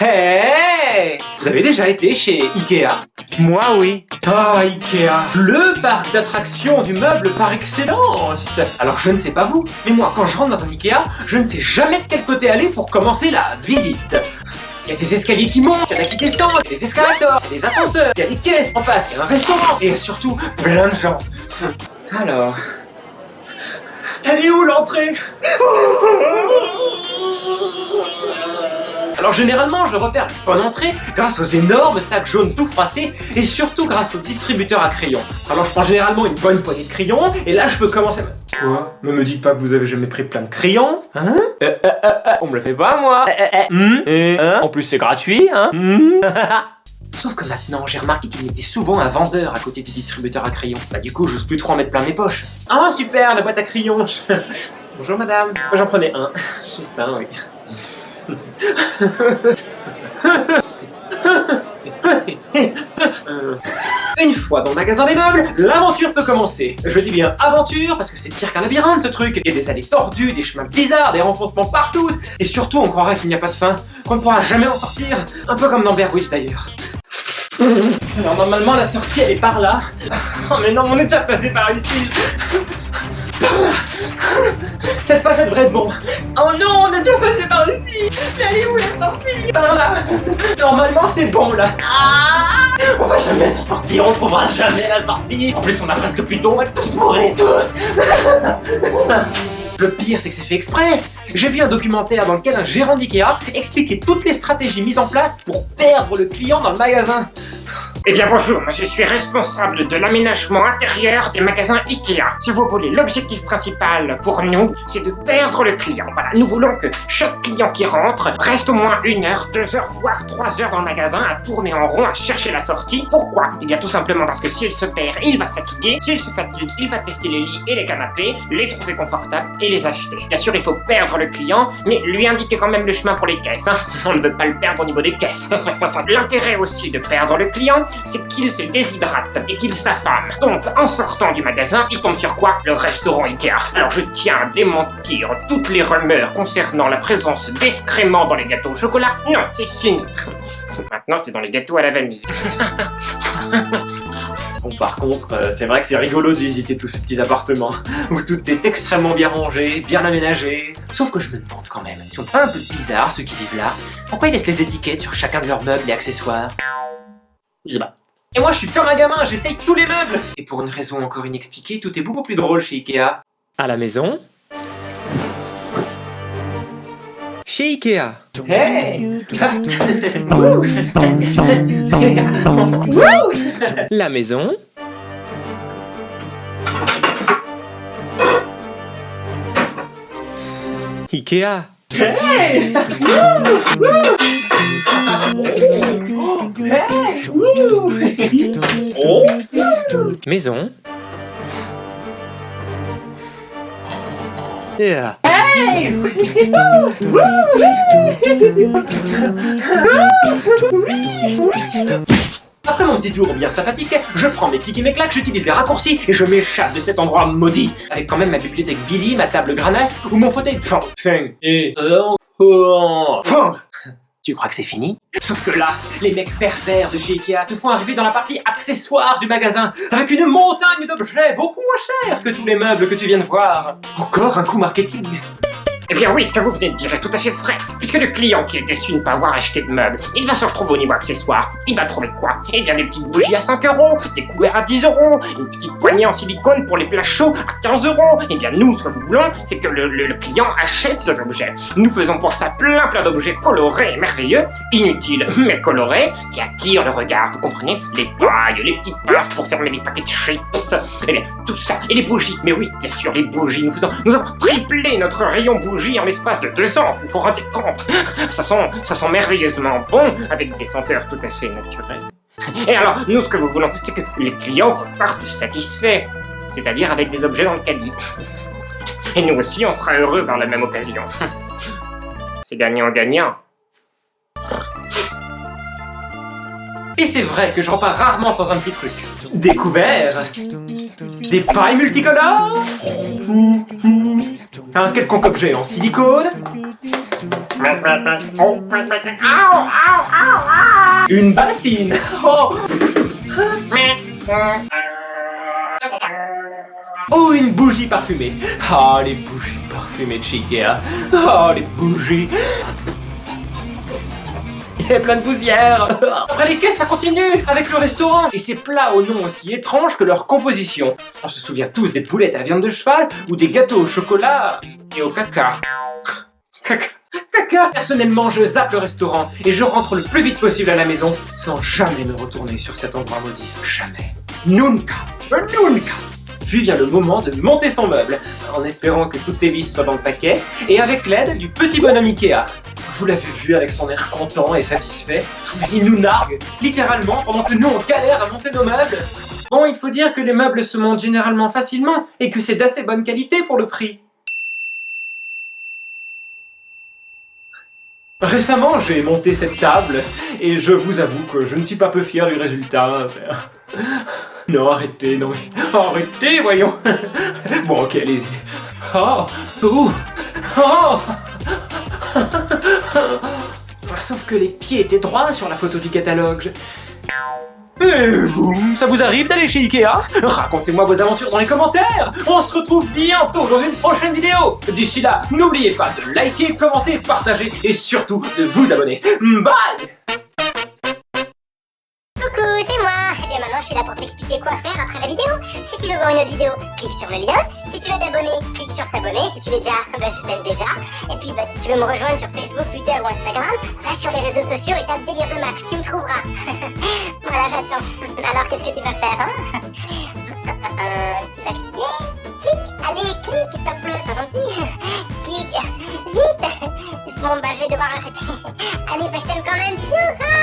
Hey! Vous avez déjà été chez Ikea? Moi, oui. Ah, Ikea, le parc d'attractions du meuble par excellence. Alors je ne sais pas vous, mais moi quand je rentre dans un Ikea, je ne sais jamais de quel côté aller pour commencer la visite. Il y a des escaliers qui montent, il y en a qui descendent, il y a des escalators, il y a des ascenseurs, il y a des caisses en face, il y a un restaurant, et surtout plein de gens. Alors... Elle est où l'entrée? Alors généralement, je repère une bonne entrée grâce aux énormes sacs jaunes tout froissés et surtout grâce au distributeur à crayons. Alors je prends généralement une bonne poignée de crayons et là je peux commencer... Quoi? Ne me dites pas que vous avez jamais pris plein de crayons? Hein? On me le fait pas, moi. En plus, c'est gratuit, hein. Sauf que maintenant, j'ai remarqué qu'il mettait souvent un vendeur à côté du distributeur à crayons. Bah du coup, j'ose plus trop en mettre plein mes poches. Ah super, la boîte à crayons. Bonjour madame. Moi j'en prenais un. Juste un, oui. Une fois dans le magasin des meubles, l'aventure peut commencer. Je dis bien aventure parce que c'est pire qu'un labyrinthe ce truc. Il y a des allées tordues, des chemins bizarres, des renfoncements partout. Et surtout, on croira qu'il n'y a pas de fin, qu'on ne pourra jamais en sortir. Un peu comme dans Blair Witch d'ailleurs. Alors normalement la sortie elle est par là. Oh mais non, on est déjà passé par ici. Par là. Cette fois ça devrait être bon. Oh non, on est déjà passé par ici. Mais elle est où la sortie? Par là. Normalement c'est bon là. On va jamais s'en sortir, on trouvera jamais la sortie. En plus on a presque plus d'eau, on va tous mourir, tous. Le pire c'est que c'est fait exprès. J'ai vu un documentaire dans lequel un gérant d'Ikea expliquait toutes les stratégies mises en place pour perdre le client dans le magasin. Eh bien bonjour, moi je suis responsable de l'aménagement intérieur des magasins Ikea. Si vous voulez, l'objectif principal pour nous, c'est de perdre le client. Voilà, nous voulons que chaque client qui rentre reste au moins 1 heure, 2 heures, voire 3 heures dans le magasin à tourner en rond, à chercher la sortie. Pourquoi? Eh bien tout simplement parce que s'il se perd, il va se fatiguer. S'il se fatigue, il va tester les lits et les canapés, les trouver confortables et les acheter. Bien sûr, il faut perdre le client, mais lui indiquer quand même le chemin pour les caisses. On ne veut pas le perdre au niveau des caisses. L'intérêt aussi de perdre le client, c'est qu'il se déshydrate et qu'il s'affame. Donc, en sortant du magasin, il tombe sur quoi? Le restaurant Ikea. Alors, je tiens à démentir toutes les rumeurs concernant la présence d'excréments dans les gâteaux au chocolat. Non, c'est fini. Maintenant, c'est dans les gâteaux à la vanille. Bon par contre, c'est vrai que c'est rigolo de visiter tous ces petits appartements où tout est extrêmement bien rangé, bien aménagé. Sauf que je me demande quand même, ils sont pas un peu bizarres ceux qui vivent là? Pourquoi ils laissent les étiquettes sur chacun de leurs meubles et accessoires? Je sais pas. Et moi je suis comme un gamin, j'essaye tous les meubles. Et pour une raison encore inexpliquée, tout est beaucoup plus drôle chez Ikea. À la maison. Chez Ikea. Hey. La maison. Ikea. Hey. Oh. Maison. Yeah. Hey. Après mon petit tour bien sympathique, je prends mes clics et mes claques, j'utilise les raccourcis et je m'échappe de cet endroit maudit. Avec quand même ma bibliothèque Billy, ma table Granasse ou mon fauteuil Fang. Et... Fang. Tu crois que c'est fini? Sauf que là, les mecs pervers de chez Ikea te font arriver dans la partie accessoires du magasin avec une montagne d'objets beaucoup moins chers que tous les meubles que tu viens de voir. Encore un coup marketing. Eh bien oui, ce que vous venez de dire est tout à fait vrai, puisque le client qui est déçu de ne pas avoir acheté de meubles, il va se retrouver au niveau accessoire. Il va trouver quoi? Eh bien des petites bougies à 5 €, des couverts à 10 €, une petite poignée en silicone pour les plats chauds à 15 €. Eh bien nous, ce que nous voulons, c'est que le client achète ces objets. Nous faisons pour ça plein d'objets colorés et merveilleux, inutiles mais colorés, qui attirent le regard, vous comprenez? Les pailles, les petites pinces pour fermer les paquets de chips, eh bien tout ça, et les bougies. Mais oui, bien sûr, les bougies, nous avons triplé notre rayon bougies en l'espace de 2 ans, vous vous rendez compte? Ça sent merveilleusement bon, avec des senteurs tout à fait naturelles. Et alors, nous, ce que nous voulons, c'est que les clients repartent satisfaits, c'est-à-dire avec des objets dans le caddie. Et nous aussi, on sera heureux par la même occasion. C'est gagnant-gagnant. Et c'est vrai que je repars rarement sans un petit truc. Des couverts, des pailles multicolores, un quelconque objet en silicone, Une bassine. Oh. Oh, une bougie parfumée. Oh, les bougies parfumées de chez Ikea. Oh, les bougies. Il y a plein de poussière. Après les caisses, ça continue avec le restaurant. Et ces plats aux noms aussi étranges que leur composition. On se souvient tous des boulettes à viande de cheval ou des gâteaux au chocolat et au caca. Caca. Personnellement, je zappe le restaurant et je rentre le plus vite possible à la maison sans jamais me retourner sur cet endroit maudit. Jamais. Nunca. Nunca. Puis vient le moment de monter son meuble, en espérant que toutes les vis soient dans le paquet, et avec l'aide du petit bonhomme Ikea. Vous l'avez vu avec son air content et satisfait. Il nous nargue, littéralement, pendant que nous on galère à monter nos meubles. Bon, il faut dire que les meubles se montent généralement facilement, et que c'est d'assez bonne qualité pour le prix. Récemment, j'ai monté cette table, et je vous avoue que je ne suis pas peu fier du résultat. Non, arrêtez, non mais... Arrêtez, voyons. Bon, ok, allez-y. Oh. Sauf que les pieds étaient droits sur la photo du catalogue. Et vous, ça vous arrive d'aller chez Ikea? Racontez-moi vos aventures dans les commentaires. On se retrouve bientôt dans une prochaine vidéo. D'ici là, n'oubliez pas de liker, commenter, partager et surtout de vous abonner. Bye. Coucou, c'est moi. Et bien maintenant je suis là pour t'expliquer quoi faire après la vidéo. Si tu veux voir une autre vidéo, clique sur le lien. Si tu veux t'abonner, clique sur s'abonner. Si tu veux déjà, je t'aime déjà. Et puis si tu veux me rejoindre sur Facebook, Twitter ou Instagram, va sur les réseaux sociaux et tape Délire de Max, tu me trouveras. Voilà, j'attends. Alors qu'est-ce que tu vas faire, hein? Tu vas cliquer. Clique, allez, clique, s'il te plaît, c'est gentil. Clique, vite. Bon, je vais devoir arrêter. Allez, je t'aime quand même. Bisous.